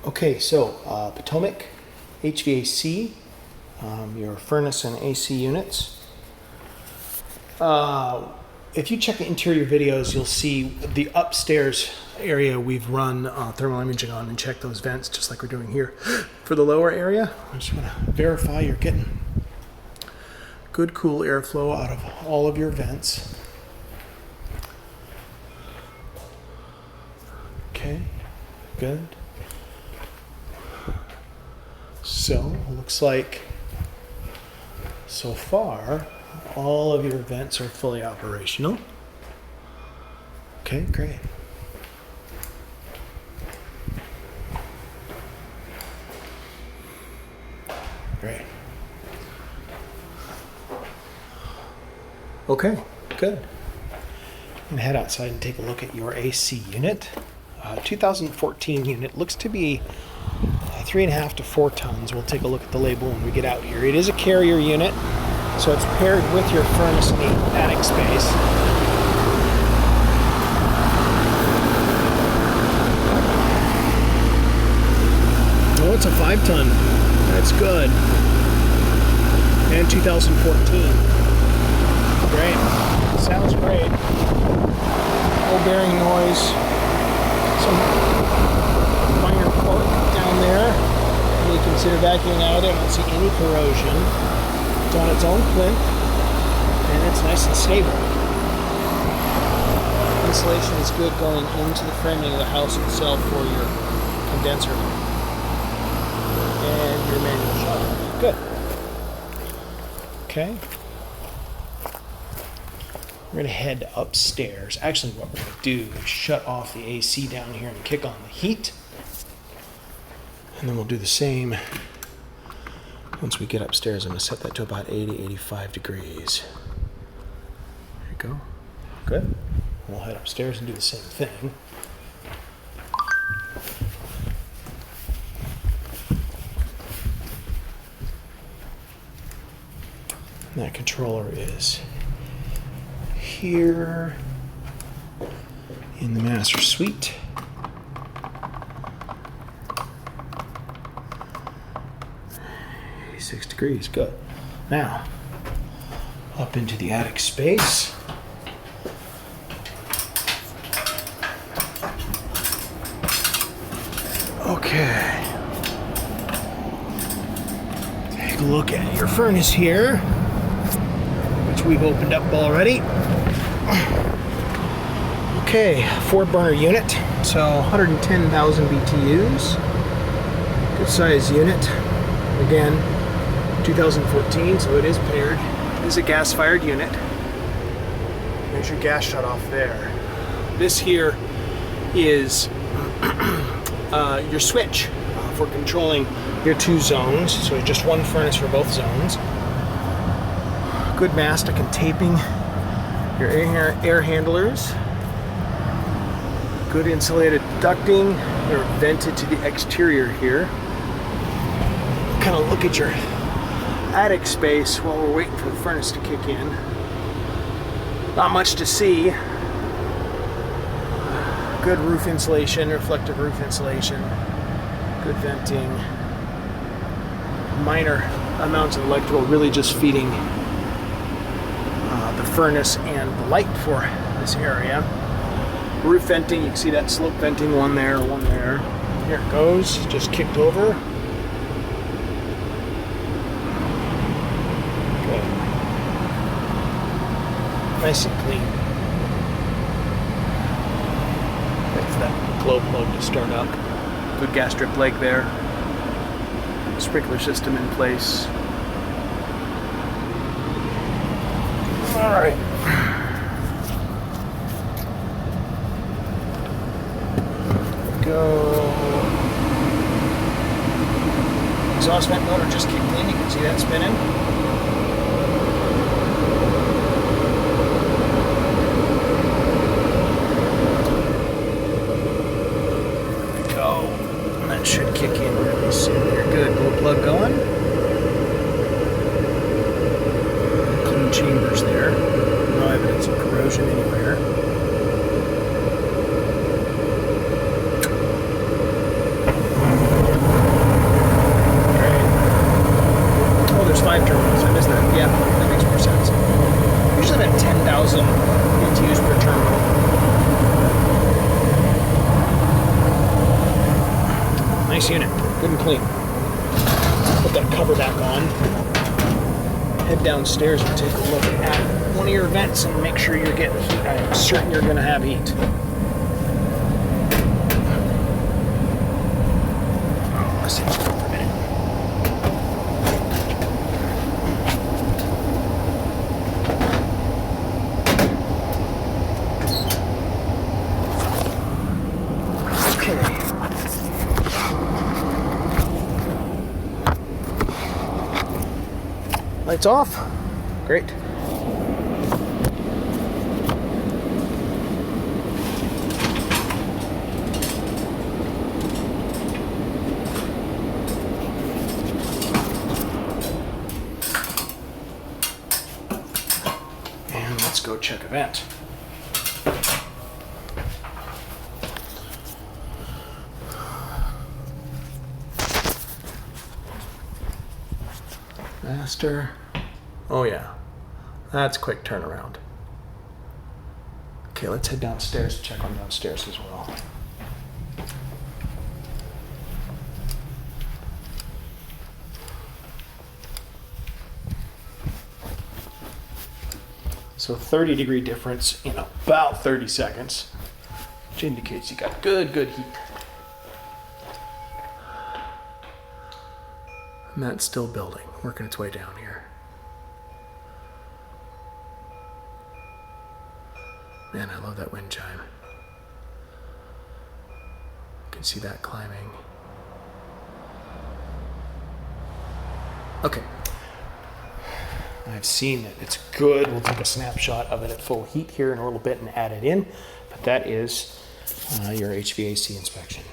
Okay, so Potomoc HVAC, your furnace and AC units. If you check the interior videos, you'll see the upstairs area we've run thermal imaging on and check those vents just like we're doing here. For the lower area, I just want to verify you're getting good cool airflow out of all of your vents. Okay, good. So, looks like so far all of your vents are fully operational. Okay, great. Great. Okay, good. I'm gonna head outside and take a look at your AC unit. 2014 unit, looks to be 3.5 to 4 tons. We'll take a look at the label when we get out here. It is a carrier unit, so it's paired with your furnace and the attic space. Oh, it's a 5-ton. That's good. And 2014. Great. Sounds great. No bearing noise. Some minor cork down there. You consider vacuuming out of there. I don't see any corrosion. It's on its own plinth, and it's nice and stable. Insulation is good going into the framing of the house itself for your condenser and your manual shut-off. Good. Okay. We're going to head upstairs. Actually, what we're going to do is shut off the AC down here and kick on the heat. And then we'll do the same once we get upstairs. I'm going to set that to about 80, 85 degrees. There you go. Good. We'll head upstairs and do the same thing. And that controller is here in the master suite. Degrees, good. Now, up into the attic space. Okay. Take a look at your furnace here, which we've opened up already. Okay, 4-burner unit, so 110,000 BTUs. Good size unit. Again, 2014, so it is paired. It is a gas-fired unit. There's your gas shut-off there. This here is your switch for controlling your 2 zones, so just one furnace for both zones. Good mastic and taping. Your air handlers. Good insulated ducting. They're vented to the exterior here. Kind of look at your attic space while we're waiting for the furnace to kick in. Not much to see. Good roof insulation, reflective roof insulation. Good venting. Minor amounts of electrical, really just feeding the furnace and the light for this area. Roof venting, you can see that slope venting, one there, one there. Here it goes, just kicked over. Nice and clean. Wait for that glow plug to start up. Good gas strip leg there. Sprinkler system in place. Alright. Go. Exhaust vent motor just kicked in. You can see that spinning. Should kick in really soon. You're good. Glow plug going. Clean chambers there. No evidence of corrosion anywhere. there's 5 terminals. I missed that. Yeah, that makes more sense. Usually about 10,000 BTUs per terminal. Nice unit, good and clean. Put that cover back on. Head downstairs and take a look at one of your vents and make sure you're getting heat. I am certain you're going to have heat. Let's see what's going for a minute. Lights off. Great. And let's go check a vent. Master. Oh yeah, that's quick turnaround. Okay, let's head downstairs to check on downstairs as well. So 30-degree difference in about 30 seconds, which indicates you got good heat. And that's still building, working its way down here. Man, I love that wind chime. You can see that climbing. Okay. I've seen that it's good. We'll take a snapshot of it at full heat here in a little bit and add it in. But that is your HVAC inspection.